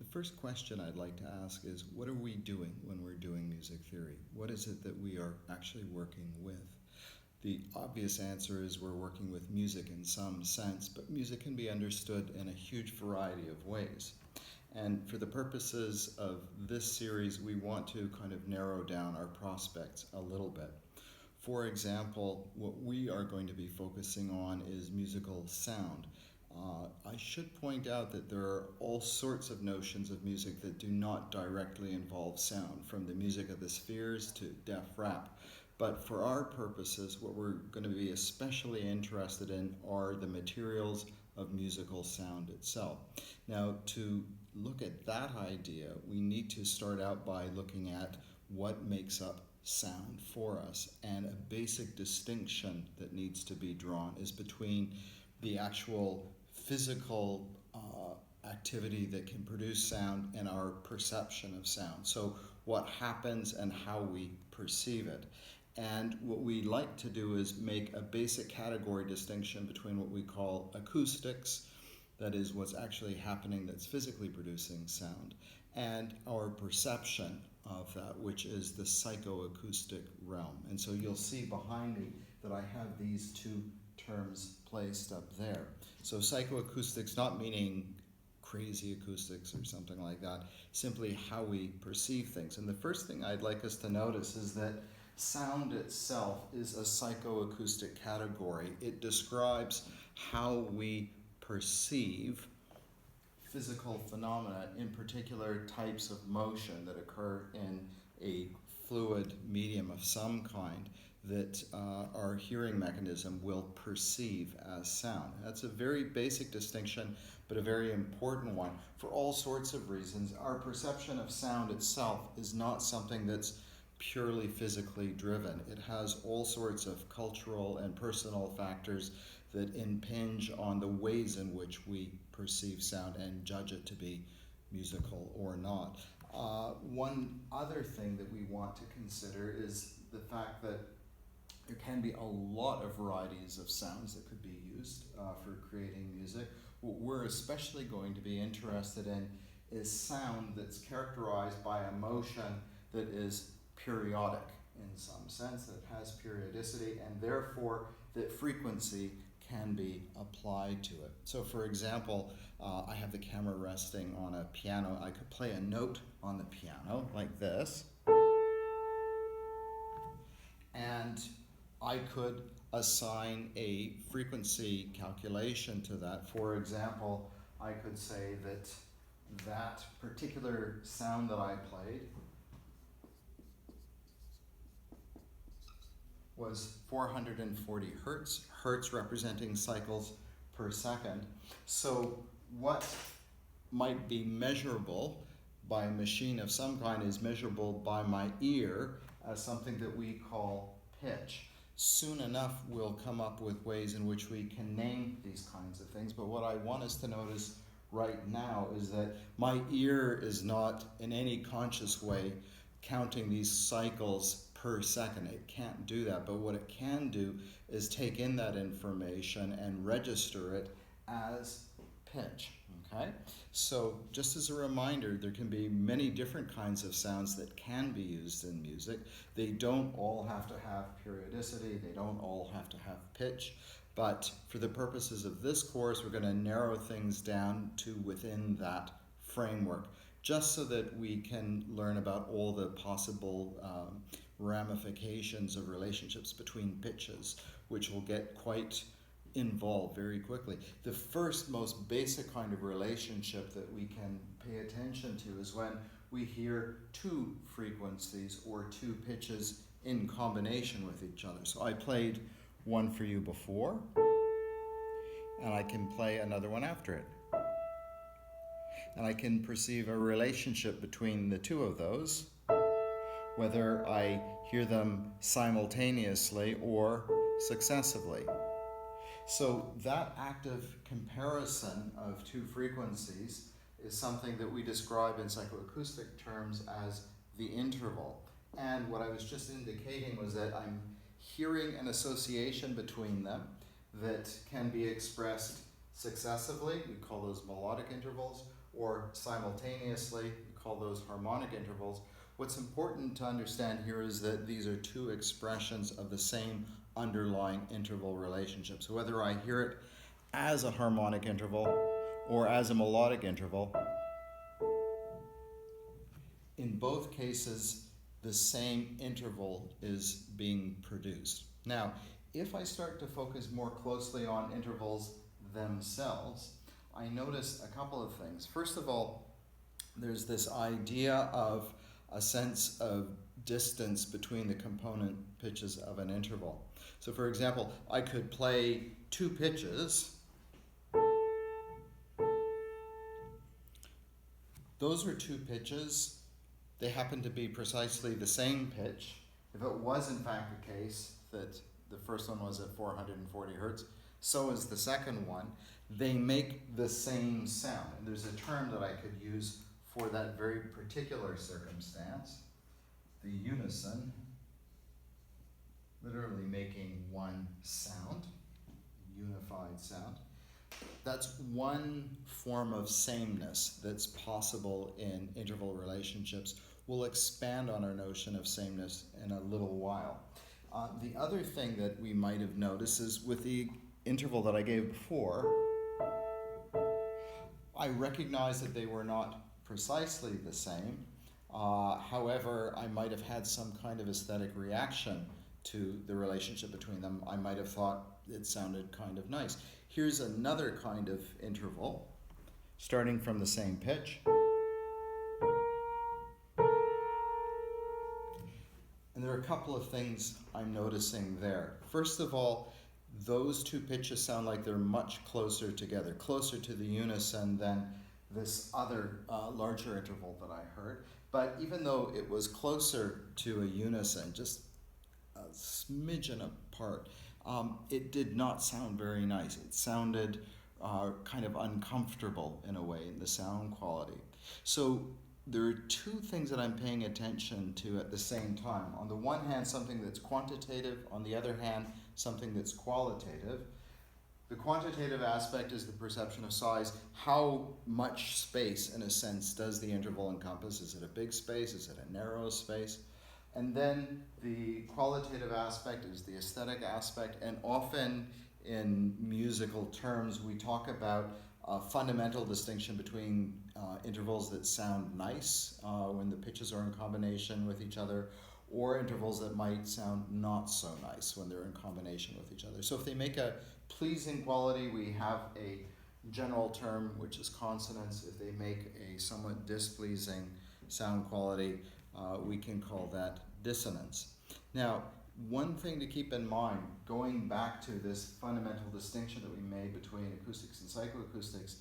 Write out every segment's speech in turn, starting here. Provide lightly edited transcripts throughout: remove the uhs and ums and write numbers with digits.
The first question I'd like to ask is, what are we doing when we're doing music theory? What is it that we are actually working with? The obvious answer is we're working with music in some sense, but music can be understood in a huge variety of ways. And for the purposes of this series, we want to kind of narrow down our prospects a little bit. For example, what we are going to be focusing on is musical sound. I should point out that there are all sorts of notions of music that do not directly involve sound, from the music of the spheres to def rap. But for our purposes, what we're going to be especially interested in are the materials of musical sound itself. Now, to look at that idea, we need to start out by looking at what makes up sound for us. And a basic distinction that needs to be drawn is between the actual physical activity that can produce sound and our perception of sound. So what happens and how we perceive it. And what we like to do is make a basic category distinction between what we call acoustics, that is what's actually happening that's physically producing sound, and our perception of that, which is the psychoacoustic realm. And so you'll see behind me that I have these two terms placed up there. So psychoacoustics, not meaning crazy acoustics or something like that, simply how we perceive things. And the first thing I'd like us to notice is that sound itself is a psychoacoustic category. It describes how we perceive physical phenomena, in particular types of motion that occur in a fluid medium of some kind that our hearing mechanism will perceive as sound. That's a very basic distinction, but a very important one for all sorts of reasons. Our perception of sound itself is not something that's purely physically driven. It has all sorts of cultural and personal factors that impinge on the ways in which we perceive sound and judge it to be musical or not. One other thing that we want to consider is the fact that there can be a lot of varieties of sounds that could be used for creating music. What we're especially going to be interested in is sound that's characterized by a motion that is periodic in some sense, that has periodicity, and therefore that frequency can be applied to it. So for example, I have the camera resting on a piano. I could play a note on the piano like this, and I could assign a frequency calculation to that. For example, I could say that that particular sound that I played was 440 hertz, hertz representing cycles per second. So what might be measurable by a machine of some kind is measurable by my ear as something that we call pitch. Soon enough we'll come up with ways in which we can name these kinds of things, but what I want us to notice right now is that my ear is not in any conscious way counting these cycles per second. It can't do that, but what it can do is take in that information and register it as pitch. Okay? So just as a reminder, there can be many different kinds of sounds that can be used in music. They don't all have to have periodicity, they don't all have to have pitch, but for the purposes of this course, we're going to narrow things down to within that framework, just so that we can learn about all the possible ramifications of relationships between pitches, which will get quite involved very quickly. The first most basic kind of relationship that we can pay attention to is when we hear two frequencies or two pitches in combination with each other. So I played one for you before, and I can play another one after it. And I can perceive a relationship between the two of those, whether I hear them simultaneously or successively. So that active comparison of two frequencies is something that we describe in psychoacoustic terms as the interval. And what I was just indicating was that I'm hearing an association between them that can be expressed successively, we call those melodic intervals, or simultaneously. We call those harmonic intervals. What's important to understand here is that these are two expressions of the same underlying interval relationship. So whether I hear it as a harmonic interval or as a melodic interval, in both cases, the same interval is being produced. Now, if I start to focus more closely on intervals themselves, I notice a couple of things. First of all, there's this idea of a sense of distance between the component pitches of an interval. So for example, I could play two pitches. Those are two pitches. They happen to be precisely the same pitch. If it was in fact the case that the first one was at 440 hertz, so is the second one. They make the same sound. And there's a term that I could use for that very particular circumstance, the unison, literally making one sound, unified sound. That's one form of sameness that's possible in interval relationships. We'll expand on our notion of sameness in a little while. The other thing that we might have noticed is with the interval that I gave before, I recognized that they were not precisely the same. However, I might have had some kind of aesthetic reaction to the relationship between them. I might have thought it sounded kind of nice. Here's another kind of interval, starting from the same pitch. And there are a couple of things I'm noticing there. First of all, those two pitches sound like they're much closer together, closer to the unison than this other larger interval that I heard. But even though it was closer to a unison, just a smidgen apart, it did not sound very nice. It sounded kind of uncomfortable in a way in the sound quality. So there are two things that I'm paying attention to at the same time. On the one hand, something that's quantitative. On the other hand, something that's qualitative. The quantitative aspect is the perception of size. How much space, in a sense, does the interval encompass? Is it a big space? Is it a narrow space? And then the qualitative aspect is the aesthetic aspect. And often in musical terms, we talk about a fundamental distinction between intervals that sound nice when the pitches are in combination with each other, or intervals that might sound not so nice when they're in combination with each other. So if they make a pleasing quality, we have a general term, which is consonance. If they make a somewhat displeasing sound quality, we can call that dissonance. Now, one thing to keep in mind, going back to this fundamental distinction that we made between acoustics and psychoacoustics,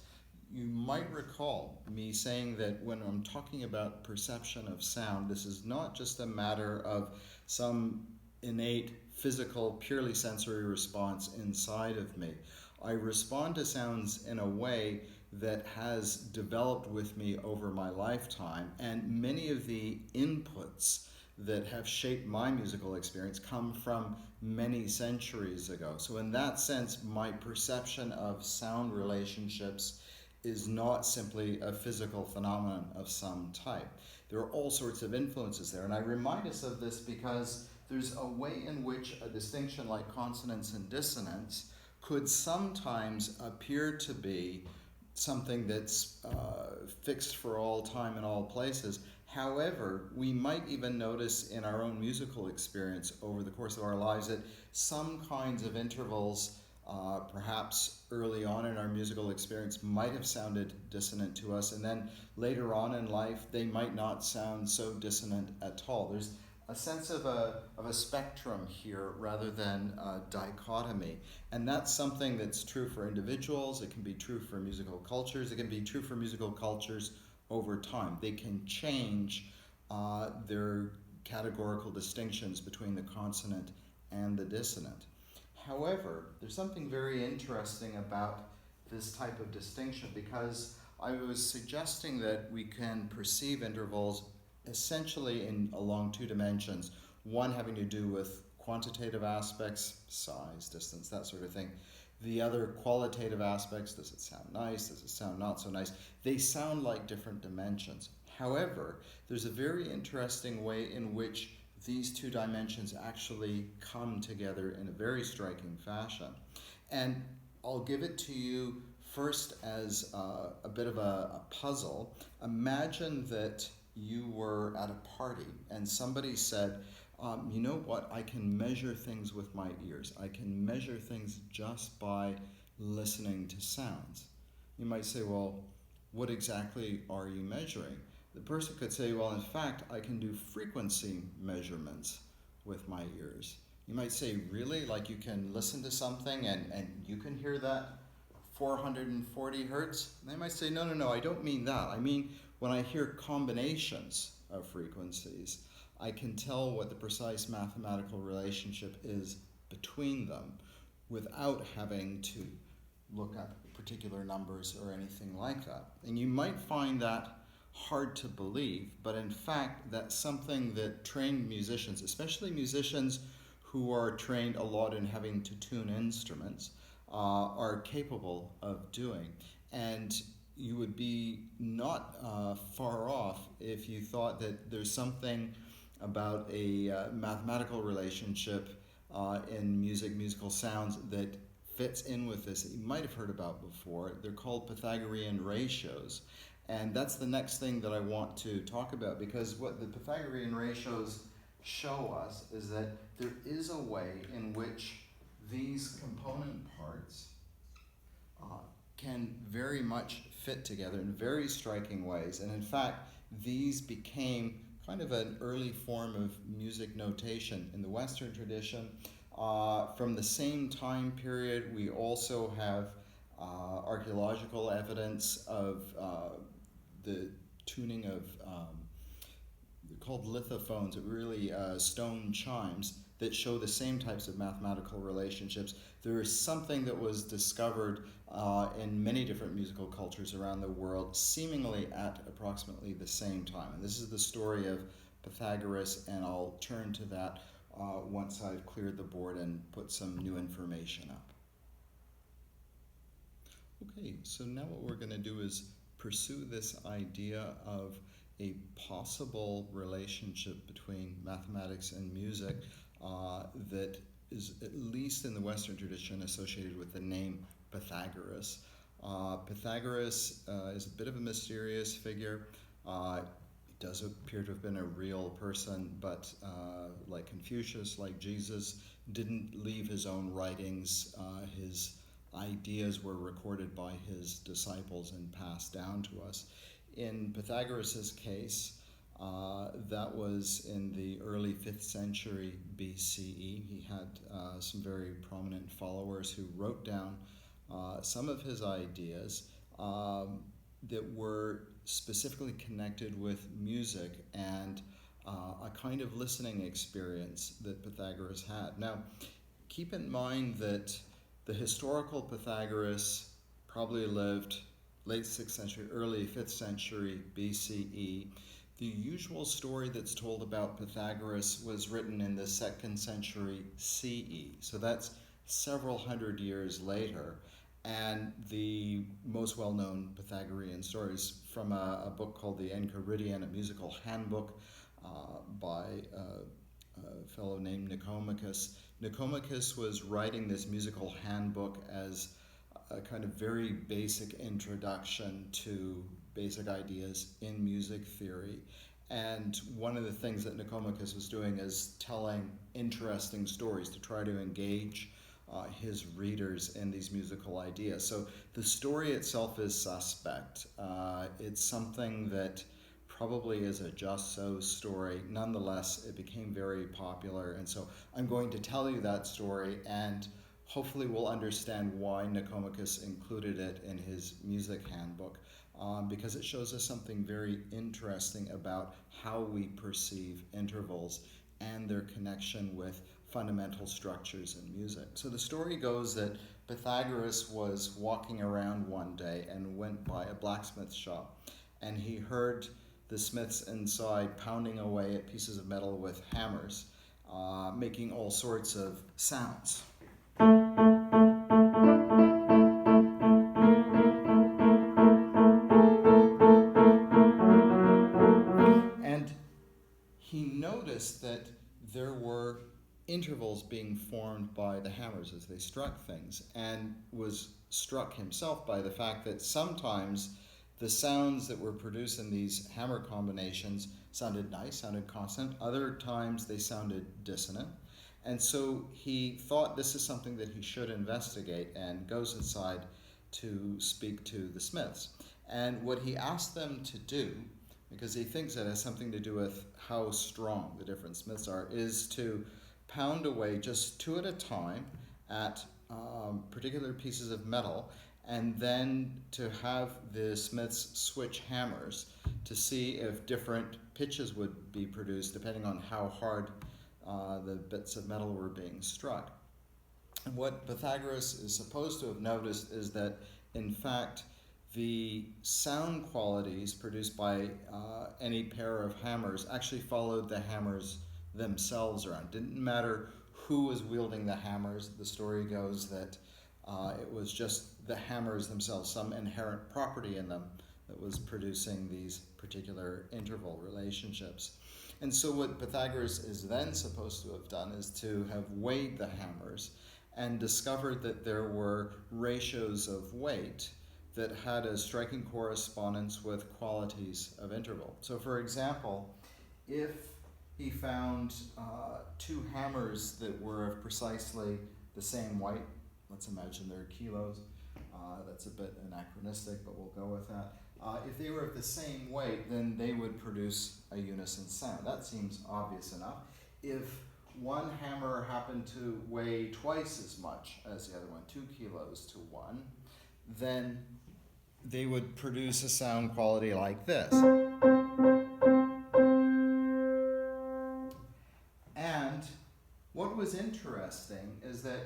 you might recall me saying that when I'm talking about perception of sound, this is not just a matter of some innate physical, purely sensory response inside of me. I respond to sounds in a way that has developed with me over my lifetime, and many of the inputs that have shaped my musical experience come from many centuries ago. So in that sense, my perception of sound relationships is not simply a physical phenomenon of some type. There are all sorts of influences there, and I remind us of this because there's a way in which a distinction like consonance and dissonance could sometimes appear to be something that's fixed for all time and all places. However, we might even notice in our own musical experience over the course of our lives that some kinds of intervals, perhaps early on in our musical experience, might have sounded dissonant to us, and then later on in life they might not sound so dissonant at all. There's a sense of a spectrum here rather than a dichotomy, and that's something that's true for individuals. It can be true for musical cultures. It can be true for musical cultures over time. They can change their categorical distinctions between the consonant and the dissonant. However, there's something very interesting about this type of distinction, because I was suggesting that we can perceive intervals essentially along two dimensions, one having to do with quantitative aspects, size, distance, that sort of thing. the other qualitative aspects, does it sound nice, does it sound not so nice, they sound like different dimensions. However, there's a very interesting way in which these two dimensions actually come together in a very striking fashion. And I'll give it to you first as a bit of a puzzle. Imagine that you were at a party and somebody said, you know what, I can measure things with my ears. I can measure things just by listening to sounds. You might say, well, what exactly are you measuring? The person could say, well, in fact, I can do frequency measurements with my ears. You might say, really? Like you can listen to something and you can hear that 440 hertz? And they might say, no, I don't mean that. I mean, when I hear combinations of frequencies, I can tell what the precise mathematical relationship is between them without having to look at particular numbers or anything like that. And you might find that hard to believe, but in fact, that's something that trained musicians, especially musicians who are trained a lot in having to tune instruments, are capable of doing. And you would be not far off if you thought that there's something about a mathematical relationship in musical sounds that fits in with this that you might have heard about before. They're called Pythagorean ratios. And that's the next thing that I want to talk about, because what the Pythagorean ratios show us is that there is a way in which these component parts can very much fit together in very striking ways. And in fact, these became kind of an early form of music notation in the Western tradition. From the same time period, we also have archaeological evidence of the tuning of, they're called lithophones, really stone chimes that show the same types of mathematical relationships. There is something that was discovered in many different musical cultures around the world, seemingly at approximately the same time. And this is the story of Pythagoras, and I'll turn to that once I've cleared the board and put some new information up. Okay, so now what we're going to do is pursue this idea of a possible relationship between mathematics and music that is, at least in the Western tradition, associated with the name Pythagoras. Pythagoras is a bit of a mysterious figure. He does appear to have been a real person, but like Confucius, like Jesus, didn't leave his own writings. His ideas were recorded by his disciples and passed down to us. In Pythagoras' case, that was in the early 5th century BCE. He had some very prominent followers who wrote down some of his ideas that were specifically connected with music and a kind of listening experience that Pythagoras had. Now, keep in mind that the historical Pythagoras probably lived late 6th century, early 5th century BCE. The usual story that's told about Pythagoras was written in the 2nd century CE. So that's several hundred years later. And the most well-known Pythagorean stories from a book called the Enchiridion, a musical handbook by a fellow named Nicomachus. Nicomachus was writing this musical handbook as a kind of very basic introduction to basic ideas in music theory. And one of the things that Nicomachus was doing is telling interesting stories to try to engage his readers in these musical ideas. So the story itself is suspect. It's something that probably is a just so story. Nonetheless, it became very popular. And so I'm going to tell you that story, and hopefully we'll understand why Nicomachus included it in his music handbook, because it shows us something very interesting about how we perceive intervals and their connection with fundamental structures in music. So the story goes that Pythagoras was walking around one day and went by a blacksmith shop, and he heard the smiths inside pounding away at pieces of metal with hammers, making all sorts of sounds. noticed that there were intervals being formed by the hammers as they struck things, and was struck himself by the fact that sometimes the sounds that were produced in these hammer combinations sounded nice, sounded consonant. Other times they sounded dissonant. And so he thought this is something that he should investigate, and goes inside to speak to the smiths. And what he asked them to do, because he thinks it has something to do with how strong the different smiths are, is to pound away just two at a time at particular pieces of metal, and then to have the smiths switch hammers to see if different pitches would be produced depending on how hard the bits of metal were being struck. And what Pythagoras is supposed to have noticed is that, in fact, the sound qualities produced by any pair of hammers actually followed the hammers themselves around. It didn't matter who was wielding the hammers. The story goes that it was just the hammers themselves, some inherent property in them, that was producing these particular interval relationships. And so what Pythagoras is then supposed to have done is to have weighed the hammers and discovered that there were ratios of weight that had a striking correspondence with qualities of interval. So for example, if he found two hammers that were of precisely the same weight, let's imagine they're kilos, that's a bit anachronistic, but we'll go with that. If they were of the same weight, then they would produce a unison sound. That seems obvious enough. If one hammer happened to weigh twice as much as the other one, 2 kilos to 1, then they would produce a sound quality like this. And what was interesting is that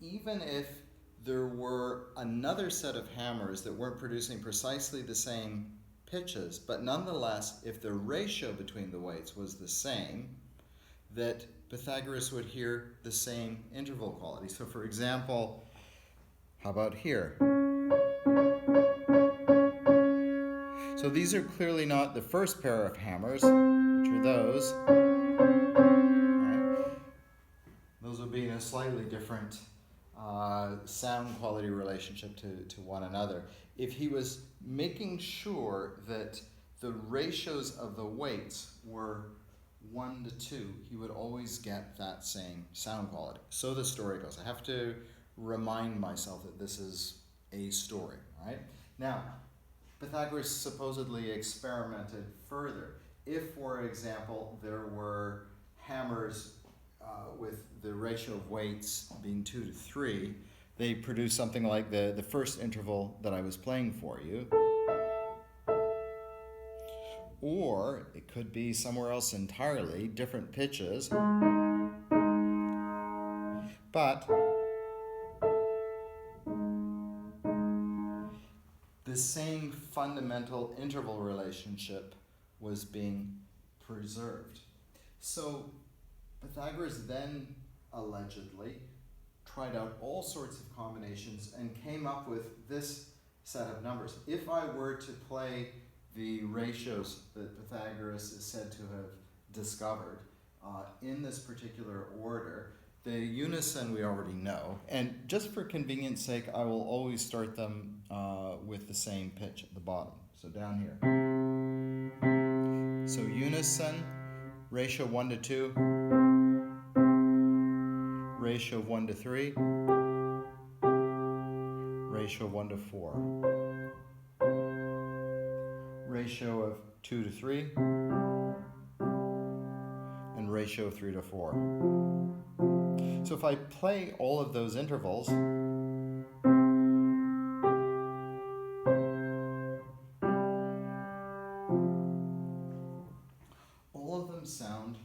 even if there were another set of hammers that weren't producing precisely the same pitches, but nonetheless, if the ratio between the weights was the same, that Pythagoras would hear the same interval quality. So for example, how about here? So these are clearly not the first pair of hammers, which are those. Right. Those would be in a slightly different sound quality relationship to one another. If he was making sure that the ratios of the weights were 1 to 2, he would always get that same sound quality. So the story goes. I have to remind myself that this is a story, right? Now, Pythagoras supposedly experimented further. If, for example, there were hammers with the ratio of weights being 2 to 3, they produce something like the first interval that I was playing for you. Or it could be somewhere else entirely, different pitches. But the same fundamental interval relationship was being preserved. So Pythagoras then allegedly tried out all sorts of combinations and came up with this set of numbers. If I were to play the ratios that Pythagoras is said to have discovered in this particular order, the unison we already know, and just for convenience sake, I will always start them with the same pitch at the bottom. So down here. So unison, ratio 1 to 2, ratio of 1 to 3, ratio of 1 to 4, ratio of 2 to 3, and ratio of 3 to 4. So if I play all of those intervals, all of them sound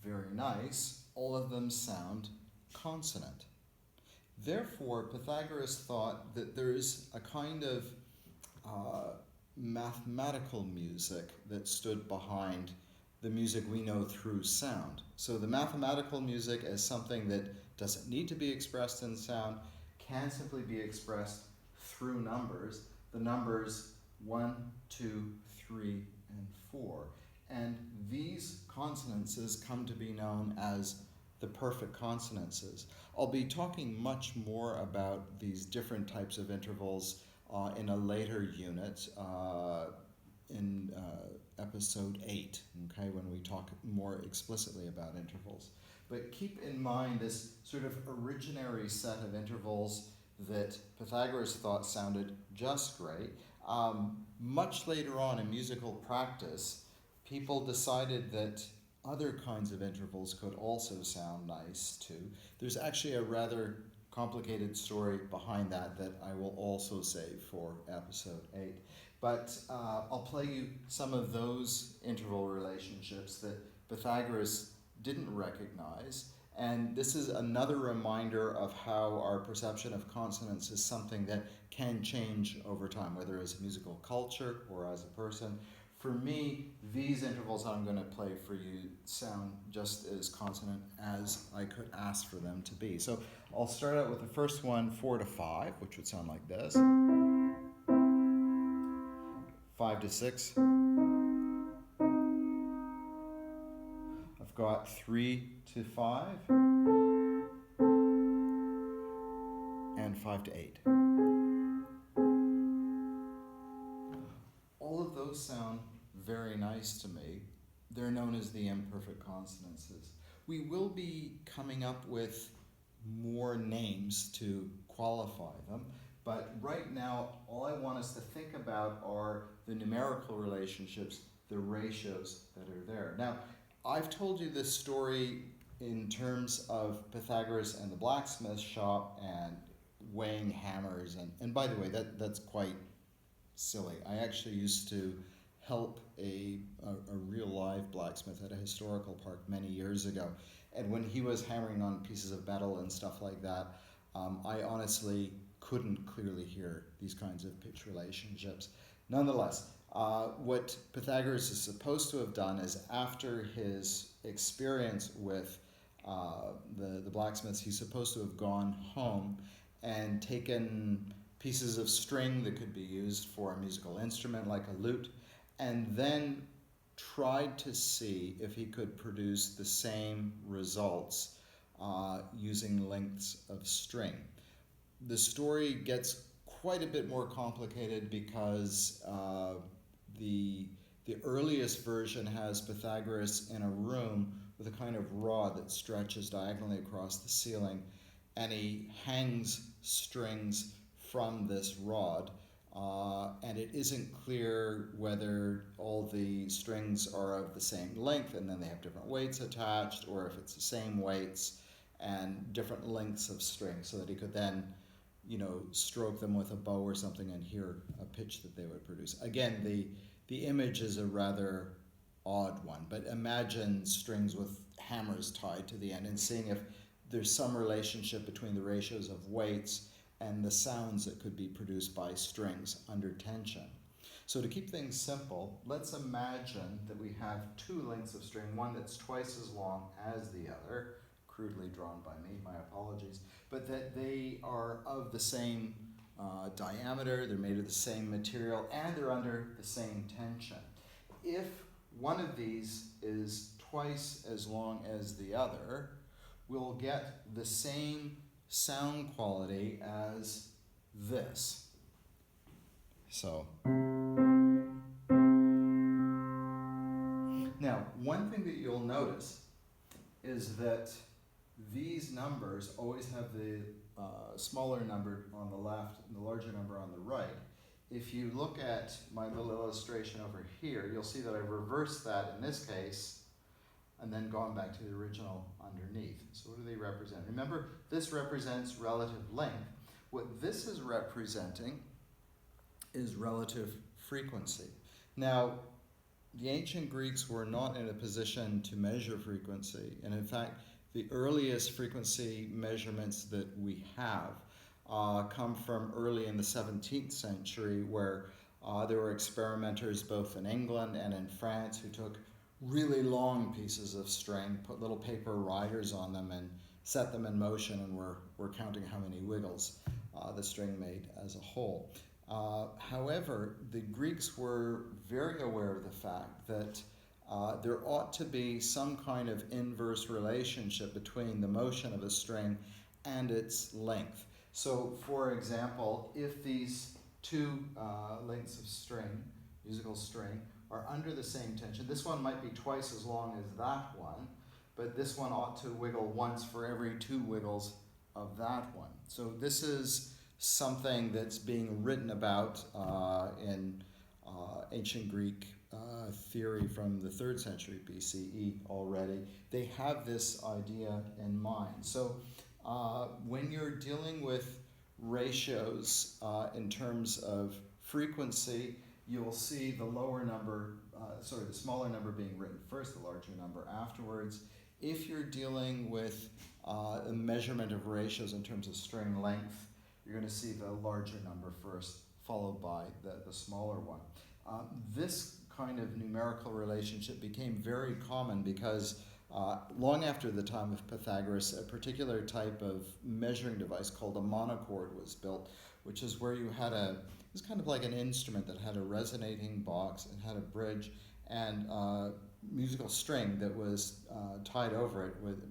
very nice, all of them sound consonant. Therefore, Pythagoras thought that there is a kind of mathematical music that stood behind the music we know through sound. So the mathematical music is something that doesn't need to be expressed in sound, can simply be expressed through numbers, the numbers 1, 2, 3, and 4. And these consonances come to be known as the perfect consonances. I'll be talking much more about these different types of intervals in a later unit in episode 8, okay, when we talk more explicitly about intervals. But keep in mind this sort of originary set of intervals that Pythagoras thought sounded just great. Much later on in musical practice, people decided that other kinds of intervals could also sound nice too. There's actually a rather complicated story behind that that I will also save for episode 8. But I'll play you some of those interval relationships that Pythagoras didn't recognize. And this is another reminder of how our perception of consonance is something that can change over time, whether as a musical culture or as a person. For me, these intervals I'm going to play for you sound just as consonant as I could ask for them to be. So I'll start out with the first one, 4 to 5, which would sound like this. 5 to 6. I've got 3 to 5. And 5 to 8. All of those sound very nice to me. They're known as the imperfect consonances. We will be coming up with more names to qualify them, but right now all I want us to think about are the numerical relationships, the ratios that are there. Now, I've told you this story in terms of Pythagoras and the blacksmith shop and weighing hammers, and by the way, that's quite silly. I actually used to help a real live blacksmith at a historical park many years ago, and when he was hammering on pieces of metal and stuff like that, I honestly couldn't clearly hear these kinds of pitch relationships. Nonetheless, what Pythagoras is supposed to have done is, after his experience with the blacksmiths, he's supposed to have gone home and taken pieces of string that could be used for a musical instrument like a lute, and then tried to see if he could produce the same results using lengths of string. The story gets quite a bit more complicated because the earliest version has Pythagoras in a room with a kind of rod that stretches diagonally across the ceiling, and he hangs strings from this rod, and it isn't clear whether all the strings are of the same length and then they have different weights attached, or if it's the same weights and different lengths of string, so that he could then, stroke them with a bow or something and hear a pitch that they would produce. Again, the image is a rather odd one, but imagine strings with hammers tied to the end and seeing if there's some relationship between the ratios of weights and the sounds that could be produced by strings under tension. So to keep things simple, let's imagine that we have two lengths of string, one that's twice as long as the other, crudely drawn by me, my apologies, but that they are of the same diameter, they're made of the same material, and they're under the same tension. If one of these is twice as long as the other, we'll get the same sound quality as this. So, now, one thing that you'll notice is that these numbers always have the smaller number on the left and the larger number on the right. If you look at my little illustration over here, you'll see that I've reversed that in this case and then gone back to the original underneath. So what do they represent? Remember, this represents relative length. What this is representing is relative frequency. Now, the ancient Greeks were not in a position to measure frequency, and in fact, the earliest frequency measurements that we have come from early in the 17th century, where there were experimenters both in England and in France who took really long pieces of string, put little paper riders on them, and set them in motion, and we're counting how many wiggles the string made as a whole. However, the Greeks were very aware of the fact that there ought to be some kind of inverse relationship between the motion of a string and its length. So, for example, if these two lengths of string, musical string, are under the same tension, this one might be twice as long as that one, but this one ought to wiggle once for every 2 wiggles of that one. So this is something that's being written about in ancient Greek theory from the 3rd century BCE already. They have this idea in mind. So when you're dealing with ratios in terms of frequency, you'll see the the smaller number being written first, the larger number afterwards. If you're dealing with a measurement of ratios in terms of string length, you're going to see the larger number first, followed by the smaller one. This kind of numerical relationship became very common because long after the time of Pythagoras, a particular type of measuring device called a monochord was built, which is where you had it was kind of like an instrument that had a resonating box and had a bridge and musical string that was tied over it with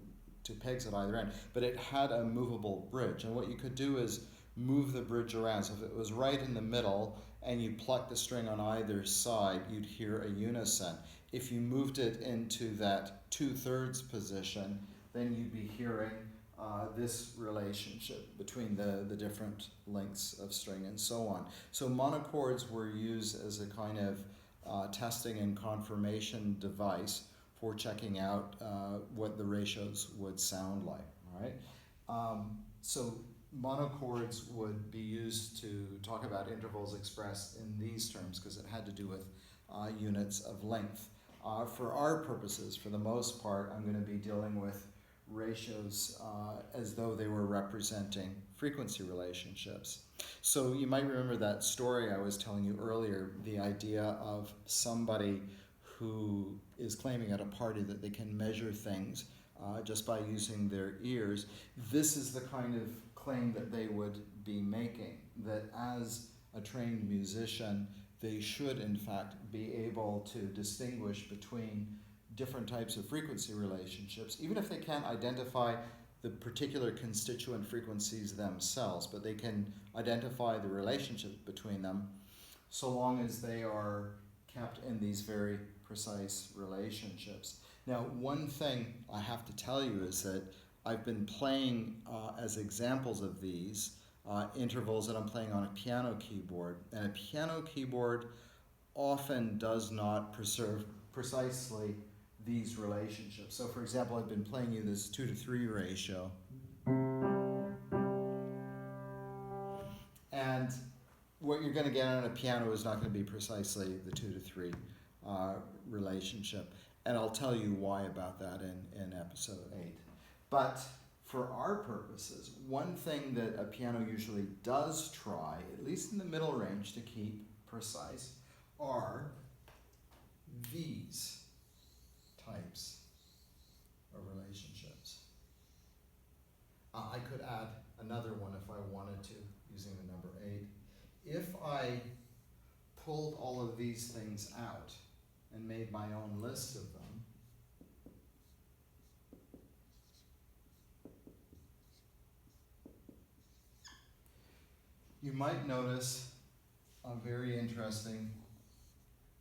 2 pegs at either end, but it had a movable bridge, and what you could do is move the bridge around. So if it was right in the middle and you plucked the string on either side, you'd hear a unison. If you moved it into that 2/3 position, then you'd be hearing this relationship between the different lengths of string and so on. So monochords were used as a kind of testing and confirmation device for checking out what the ratios would sound like. All right. So monochords would be used to talk about intervals expressed in these terms because it had to do with units of length. For our purposes, for the most part, I'm going to be dealing with ratios as though they were representing frequency relationships. So you might remember that story I was telling you earlier, the idea of somebody who is claiming at a party that they can measure things just by using their ears. This is the kind of claim that they would be making, that as a trained musician, they should in fact be able to distinguish between different types of frequency relationships, even if they can't identify the particular constituent frequencies themselves, but they can identify the relationship between them so long as they are kept in these very precise relationships. Now, one thing I have to tell you is that I've been playing as examples of these intervals that I'm playing on a piano keyboard, and a piano keyboard often does not preserve precisely these relationships. So for example, I've been playing you this 2-to-3 ratio, and what you're going to get on a piano is not going to be precisely the 2-to-3 relationship, and I'll tell you why about that in episode 8. But for our purposes, one thing that a piano usually does try, at least in the middle range, to keep precise are these types of relationships. I could add another one if I wanted to, using the number 8. If I pulled all of these things out and made my own list of them, you might notice a very interesting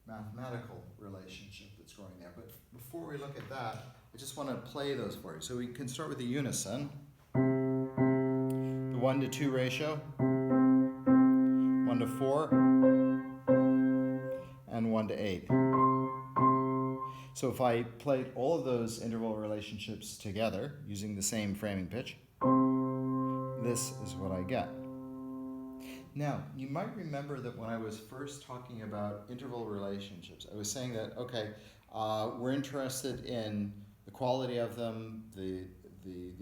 mathematical relationship that's going there. But before we look at that, I just want to play those for you. So we can start with the unison. The 1-to-2 ratio, 1-to-4, and 1-to-8. So if I played all of those interval relationships together using the same framing pitch, this is what I get. Now, you might remember that when I was first talking about interval relationships, I was saying that, okay, we're interested in the quality of them, the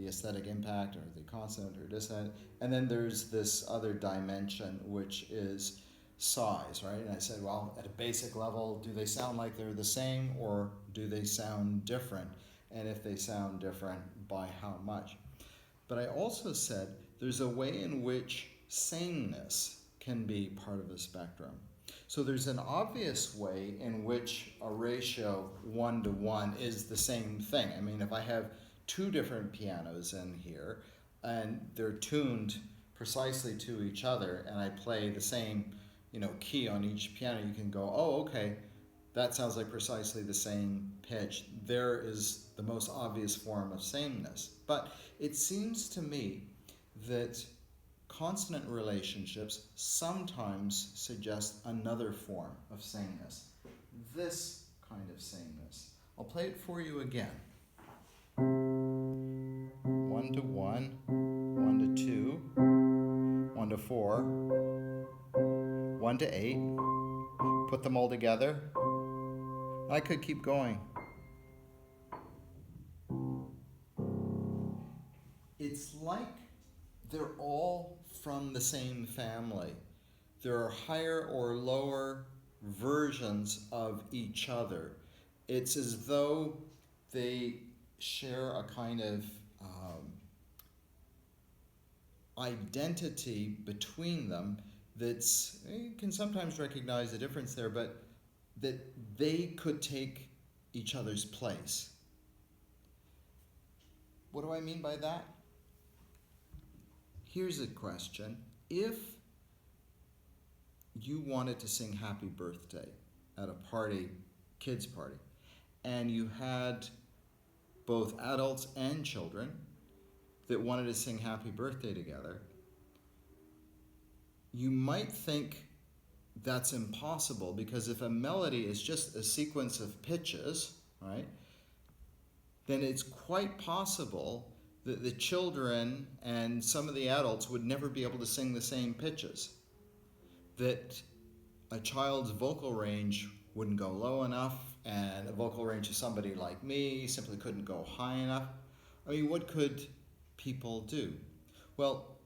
aesthetic impact, or the consonant or dissonant, and then there's this other dimension, which is size, right? And I said, well, at a basic level, do they sound like they're the same, or do they sound different? And if they sound different, by how much? But I also said there's a way in which sameness can be part of the spectrum. So there's an obvious way in which a ratio 1-to-1 is the same thing. I mean, if I have two different pianos in here and they're tuned precisely to each other and I play the same, key on each piano, you can go, oh, okay, that sounds like precisely the same pitch. There is the most obvious form of sameness. But it seems to me that consonant relationships sometimes suggest another form of sameness. This kind of sameness. I'll play it for you again. 1-to-1, 1-to-2, 1-to-4, 1-to-8. Put them all together. I could keep going. It's like they're all from the same family. There are higher or lower versions of each other. It's as though they share a kind of identity between them that's, you can sometimes recognize the difference there, but that they could take each other's place. What do I mean by that? Here's a question. If you wanted to sing happy birthday at a party, kids party, and you had both adults and children that wanted to sing happy birthday together, you might think that's impossible, because if a melody is just a sequence of pitches, right, then it's quite possible that the children and some of the adults would never be able to sing the same pitches, that a child's vocal range wouldn't go low enough, and a vocal range of somebody like me simply couldn't go high enough. I mean, what could people do? Well,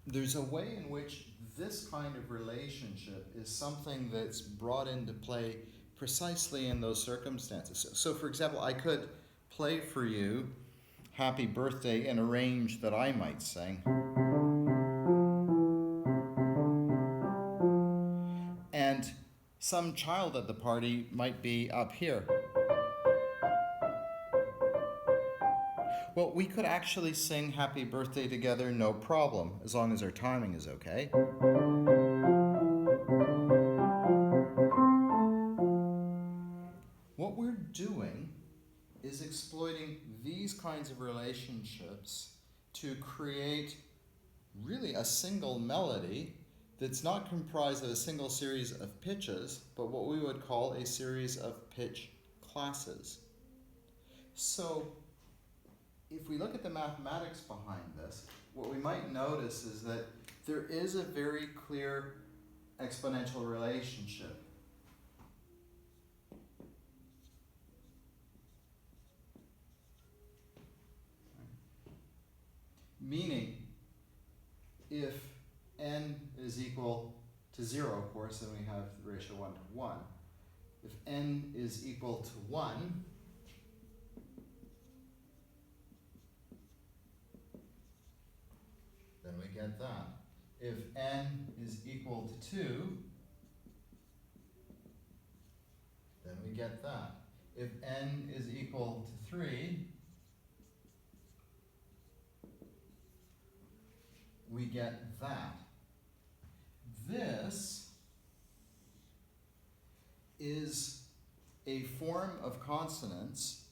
there's a way in which this kind of relationship is something that's brought into play precisely in those circumstances. So for example, I could play for you Happy Birthday in a range that I might sing. And some child at the party might be up here. Well, we could actually sing Happy Birthday together, no problem, as long as our timing is okay. What we're doing is exploiting these kinds of relationships to create really a single melody that's not comprised of a single series of pitches, but what we would call a series of pitch classes. So if we look at the mathematics behind this, what we might notice is that there is a very clear exponential relationship. Meaning, if n is equal to 0, of course, then we have the ratio 1-to-1. If n is equal to 1, then we get that. If n is equal to 2, then we get that. If n is equal to 3, we get that. This is a form of consonance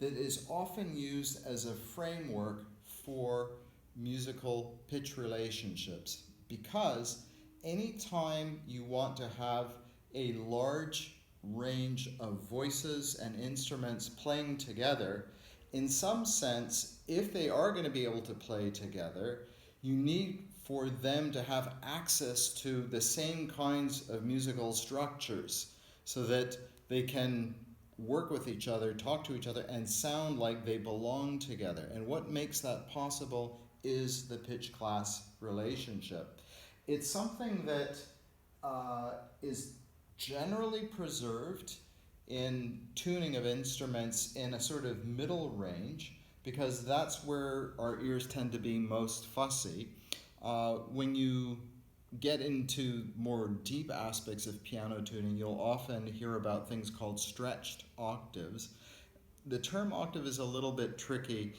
that is often used as a framework for musical pitch relationships, because anytime you want to have a large range of voices and instruments playing together, in some sense, if they are going to be able to play together, you need for them to have access to the same kinds of musical structures so that they can work with each other, talk to each other, and sound like they belong together. And what makes that possible is the pitch class relationship. It's something that is generally preserved in tuning of instruments in a sort of middle range, because that's where our ears tend to be most fussy. When you get into more deep aspects of piano tuning, you'll often hear about things called stretched octaves. The term octave is a little bit tricky.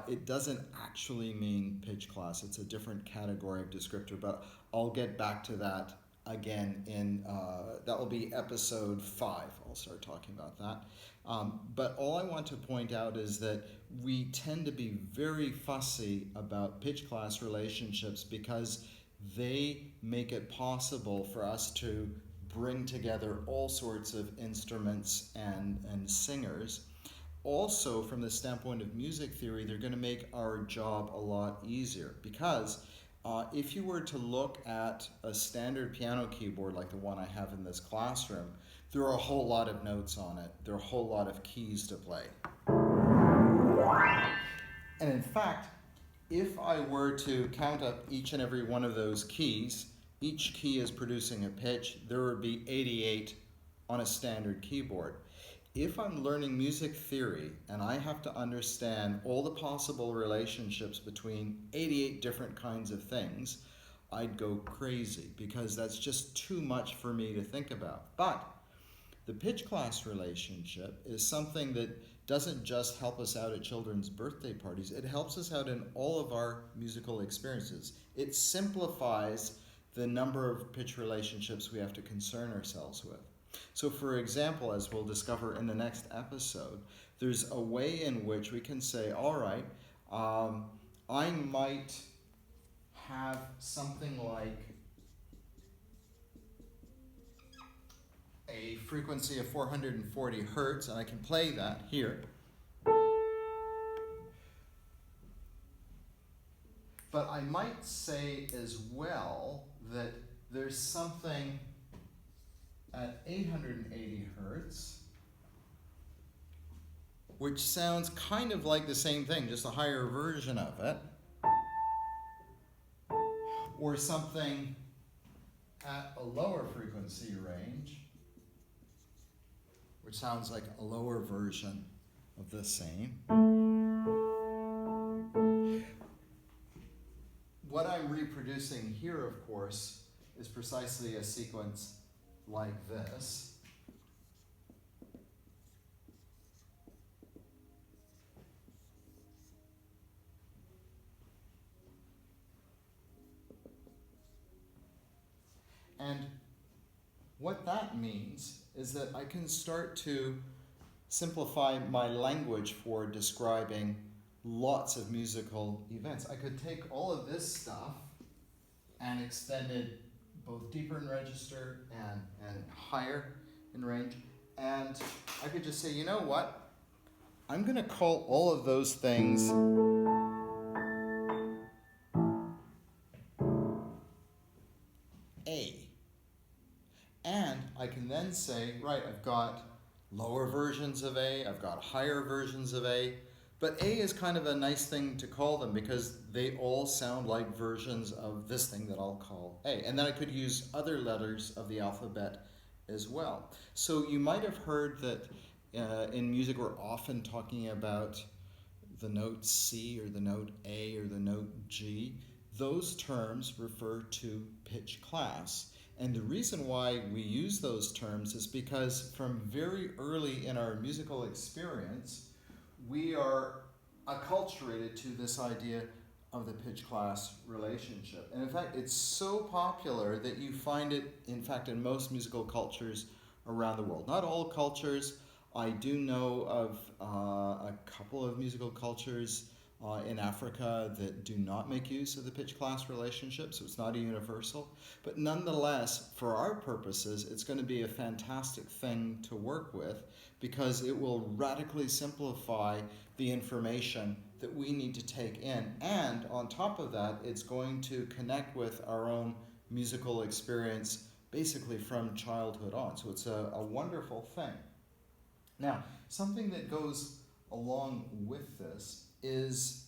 It doesn't actually mean pitch class. It's a different category of descriptor, but I'll get back to that again in, that will be episode 5. I'll start talking about that. But all I want to point out is that we tend to be very fussy about pitch class relationships because they make it possible for us to bring together all sorts of instruments and singers. Also, from the standpoint of music theory, they're going to make our job a lot easier because if you were to look at a standard piano keyboard like the one I have in this classroom, there are a whole lot of notes on it. There are a whole lot of keys to play. And in fact, if I were to count up each and every one of those keys, each key is producing a pitch, there would be 88 on a standard keyboard. If I'm learning music theory and I have to understand all the possible relationships between 88 different kinds of things, I'd go crazy because that's just too much for me to think about. But the pitch class relationship is something that doesn't just help us out at children's birthday parties, it helps us out in all of our musical experiences. It simplifies the number of pitch relationships we have to concern ourselves with. So for example, as we'll discover in the next episode, there's a way in which we can say, all right, I might have something like a frequency of 440 hertz, and I can play that here. But I might say as well that there's something at 880 hertz, which sounds kind of like the same thing, just a higher version of it. Or something at a lower frequency range, which sounds like a lower version of the same. What I'm reproducing here, of course, is precisely a sequence like this. And what that means is that I can start to simplify my language for describing lots of musical events. I could take all of this stuff and extend it both deeper in register and higher in range. And I could just say, you know what? I'm going to call all of those things A. And I can then say, right, I've got lower versions of A, I've got higher versions of A, but A is kind of a nice thing to call them because they all sound like versions of this thing that I'll call A. And then I could use other letters of the alphabet as well. So you might have heard that in music we're often talking about the note C or the note A or the note G. Those terms refer to pitch class. And the reason why we use those terms is because from very early in our musical experience, we are acculturated to this idea of the pitch class relationship. And in fact, it's so popular that you find it, in fact, in most musical cultures around the world. Not all cultures. I do know of a couple of musical cultures in Africa that do not make use of the pitch class relationship, so it's not a universal. But nonetheless, for our purposes, it's going to be a fantastic thing to work with because it will radically simplify the information that we need to take in. And on top of that, it's going to connect with our own musical experience basically from childhood on. So it's a wonderful thing. Now, something that goes along with this is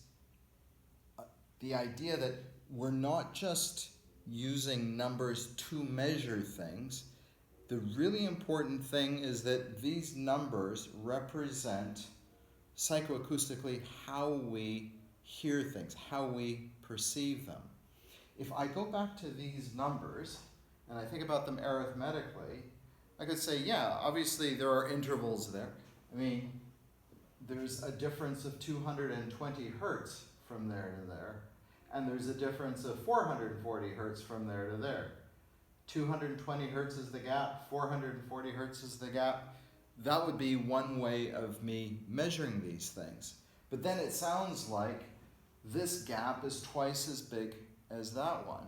the idea that we're not just using numbers to measure things. The really important thing is that these numbers represent psychoacoustically how we hear things, how we perceive them. If I go back to these numbers and I think about them arithmetically, I could say, yeah, obviously there are intervals there. I mean, there's a difference of 220 hertz from there to there, and there's a difference of 440 hertz from there to there. 220 hertz is the gap, 440 hertz is the gap. That would be one way of me measuring these things. But then it sounds like this gap is twice as big as that one.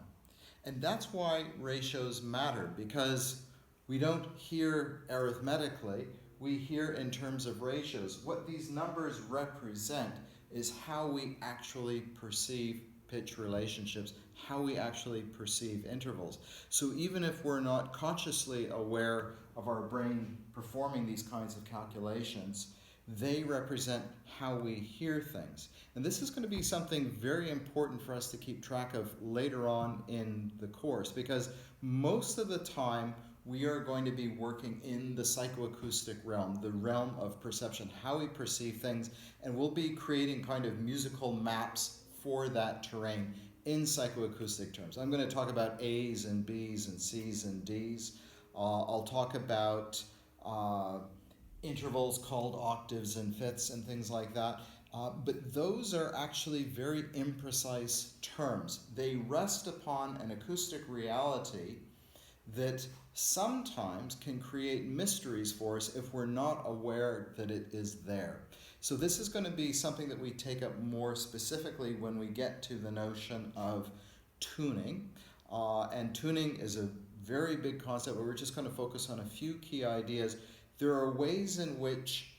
And that's why ratios matter, because we don't hear arithmetically, we hear in terms of ratios. What these numbers represent is how we actually perceive pitch relationships, how we actually perceive intervals. So even if we're not consciously aware of our brain performing these kinds of calculations, they represent how we hear things. And this is going to be something very important for us to keep track of later on in the course, because most of the time we are going to be working in the psychoacoustic realm, the realm of perception, how we perceive things, and we'll be creating kind of musical maps for that terrain in psychoacoustic terms. I'm going to talk about A's and B's and C's and D's. I'll talk about intervals called octaves and fifths and things like that. But those are actually very imprecise terms. They rest upon an acoustic reality that sometimes can create mysteries for us if we're not aware that it is there. So this is going to be something that we take up more specifically when we get to the notion of tuning. And tuning is a very big concept, but we're just going to focus on a few key ideas. There are ways in which,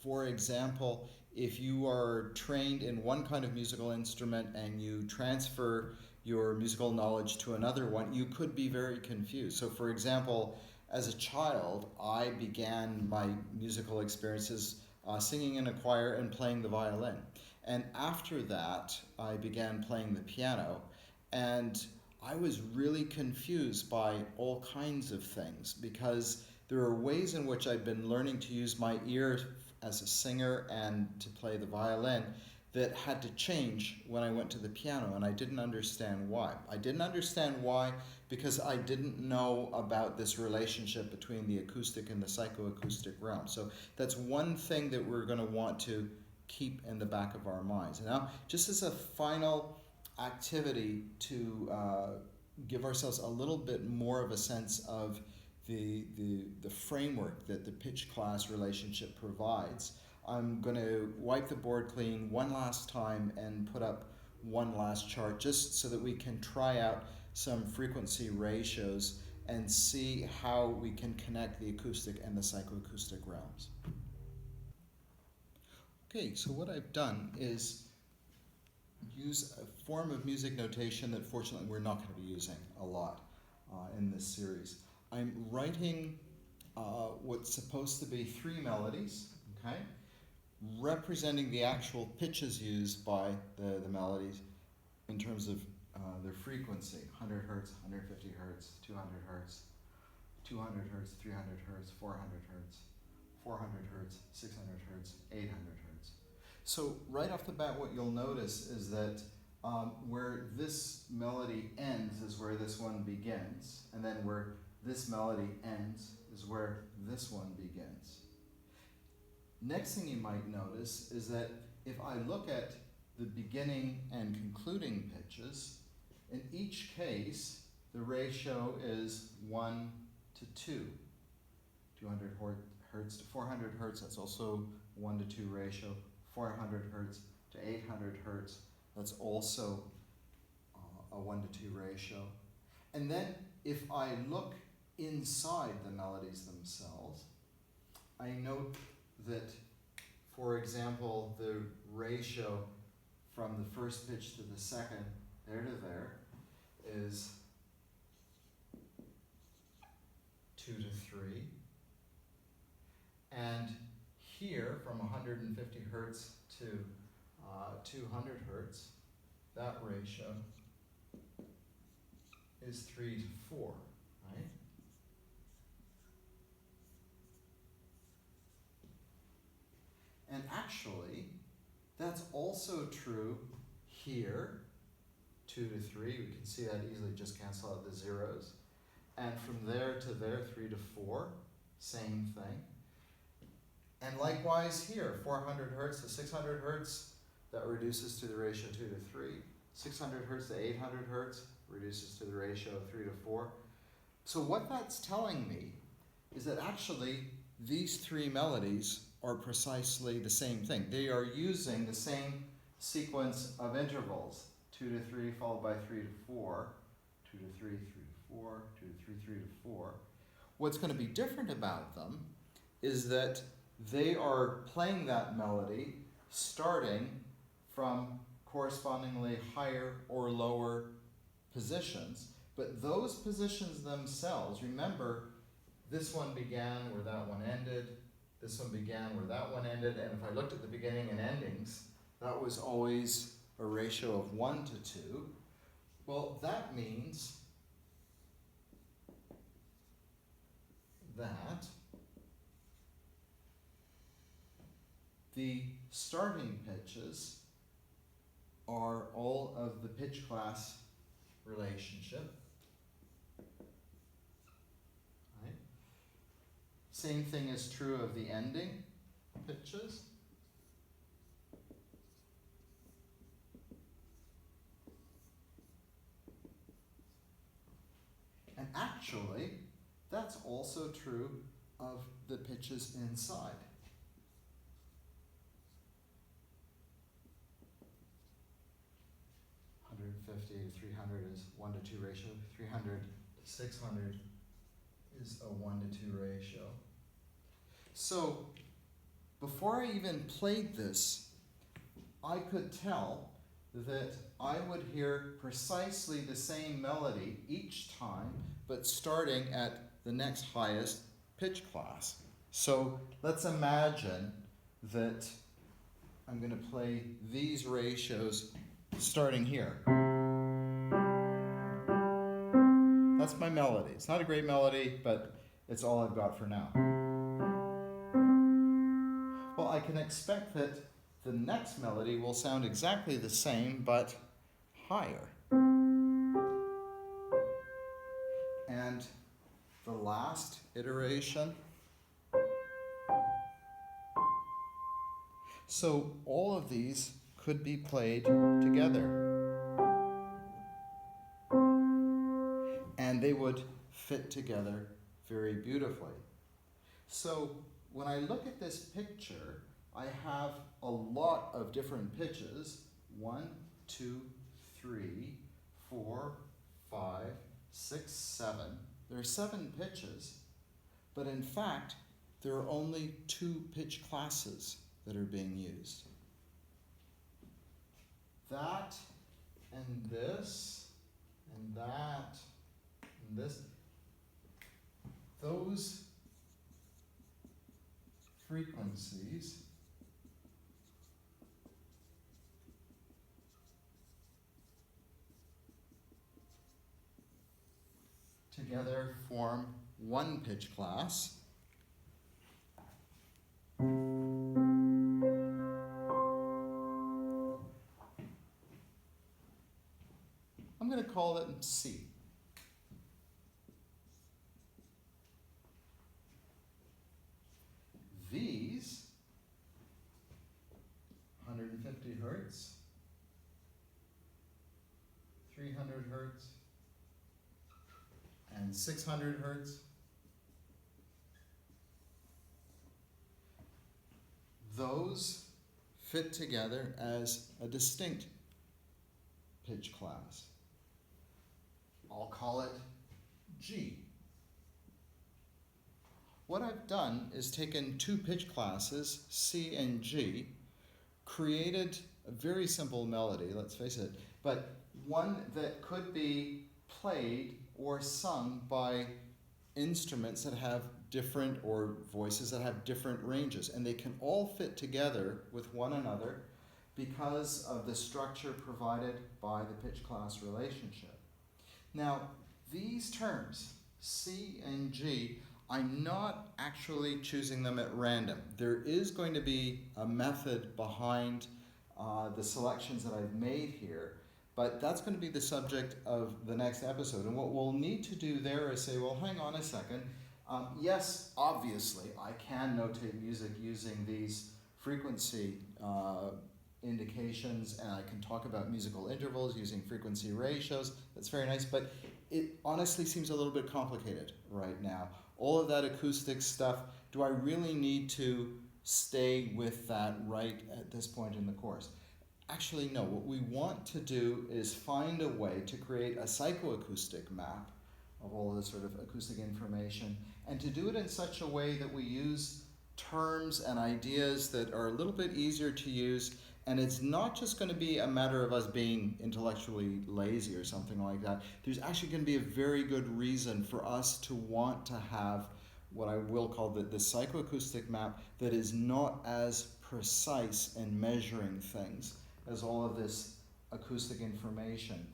for example, if you are trained in one kind of musical instrument and you transfer your musical knowledge to another one, you could be very confused. So for example, as a child, I began my musical experiences singing in a choir and playing the violin. And after that, I began playing the piano, and I was really confused by all kinds of things, because there are ways in which I'd been learning to use my ear as a singer and to play the violin that had to change when I went to the piano, and I didn't understand why. I didn't understand why because I didn't know about this relationship between the acoustic and the psychoacoustic realm. So that's one thing that we're going to want to keep in the back of our minds. Now, just as a final activity to give ourselves a little bit more of a sense of the framework that the pitch class relationship provides, I'm going to wipe the board clean one last time and put up one last chart just so that we can try out some frequency ratios and see how we can connect the acoustic and the psychoacoustic realms. Okay, so what I've done is use a form of music notation that fortunately we're not going to be using a lot in this series. I'm writing what's supposed to be 3 melodies, okay, representing the actual pitches used by the melodies in terms of their frequency: 100 hertz, 150 hertz, 200 hertz, 200 hertz, 300 hertz, 400 hertz, 400 hertz, 600 hertz, 800 hertz. So right off the bat, what you'll notice is that where this melody ends is where this one begins, and then where this melody ends is where this one begins. Next thing you might notice is that if I look at the beginning and concluding pitches, in each case, the ratio is 1 to 2. 200 hertz to 400 hertz, that's also 1 to 2 ratio. 400 hertz to 800 hertz, that's also a 1 to 2 ratio. And then if I look inside the melodies themselves, I note that, for example, the ratio from the first pitch to the second, there to there, is 2 to 3. And here, from 150 hertz to 200 hertz, that ratio is 3 to 4, right? And actually, that's also true here 2 to 3, we can see that easily, just cancel out the zeros. And from there to there, 3 to 4, same thing. And likewise here, 400 hertz to 600 hertz, that reduces to the ratio 2 to 3. 600 hertz to 800 hertz reduces to the ratio of 3 to 4. So what that's telling me is that actually these three melodies are precisely the same thing. They are using the same sequence of intervals, 2 to 3 followed by 3 to 4, 2 to 3, 3 to 4, 2 to 3, 3 to 4. What's going to be different about them is that they are playing that melody starting from correspondingly higher or lower positions, but those positions themselves, remember, this one began where that one ended, this one began where that one ended, and if I looked at the beginning and endings, that was always a ratio of 1 to 2. Well, that means that the starting pitches are all of the pitch class relationship. Right? Same thing is true of the ending pitches. And actually, that's also true of the pitches inside. 150 to 300 is 1 to 2 ratio. 300 to 600 is a 1 to 2 ratio. So before I even played this, I could tell that I would hear precisely the same melody each time, but starting at the next highest pitch class. So let's imagine that I'm going to play these ratios starting here. That's my melody. It's not a great melody, but it's all I've got for now. Well, I can expect that the next melody will sound exactly the same, but higher. And the last iteration. So all of these could be played together. And they would fit together very beautifully. So when I look at this picture, I have a lot of different pitches. 1, 2, 3, 4, 5, 6, 7. There are 7 pitches, but in fact, there are only 2 pitch classes that are being used. That and this and that and this. Those frequencies together form one pitch class. I'm going to call it C. These 150 hertz, 300 hertz, and 600 hertz. Those fit together as a distinct pitch class. I'll call it G. What I've done is taken 2 pitch classes, C and G, created a very simple melody, let's face it, but one that could be played or sung by instruments that have different, or voices that have different ranges, and they can all fit together with one another because of the structure provided by the pitch class relationship. Now, these terms, C and G, I'm not actually choosing them at random. There is going to be a method behind the selections that I've made here, But that's going to be the subject of the next episode. And what we'll need to do there is say, well, hang on a second. Yes, obviously, I can notate music using these frequency indications, and I can talk about musical intervals using frequency ratios. That's very nice, but it honestly seems a little bit complicated right now. All of that acoustic stuff, do I really need to stay with that right at this point in the course? Actually, no. What we want to do is find a way to create a psychoacoustic map of all this sort of acoustic information, and to do it in such a way that we use terms and ideas that are a little bit easier to use. And it's not just going to be a matter of us being intellectually lazy or something like that. There's actually going to be a very good reason for us to want to have what I will call the psychoacoustic map that is not as precise in measuring things as all of this acoustic information.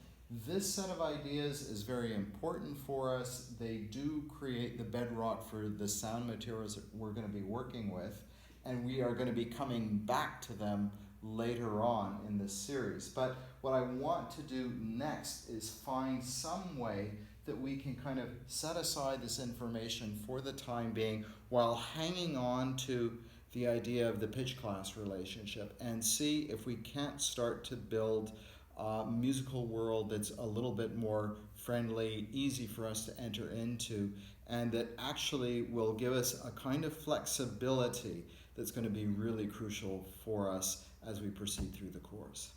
This set of ideas is very important for us. They do create the bedrock for the sound materials that we're going to be working with, and we are going to be coming back to them later on in this series. But what I want to do next is find some way that we can kind of set aside this information for the time being while hanging on to the idea of the pitch class relationship, and see if we can't start to build a musical world that's a little bit more friendly, easy for us to enter into, and that actually will give us a kind of flexibility that's going to be really crucial for us as we proceed through the course.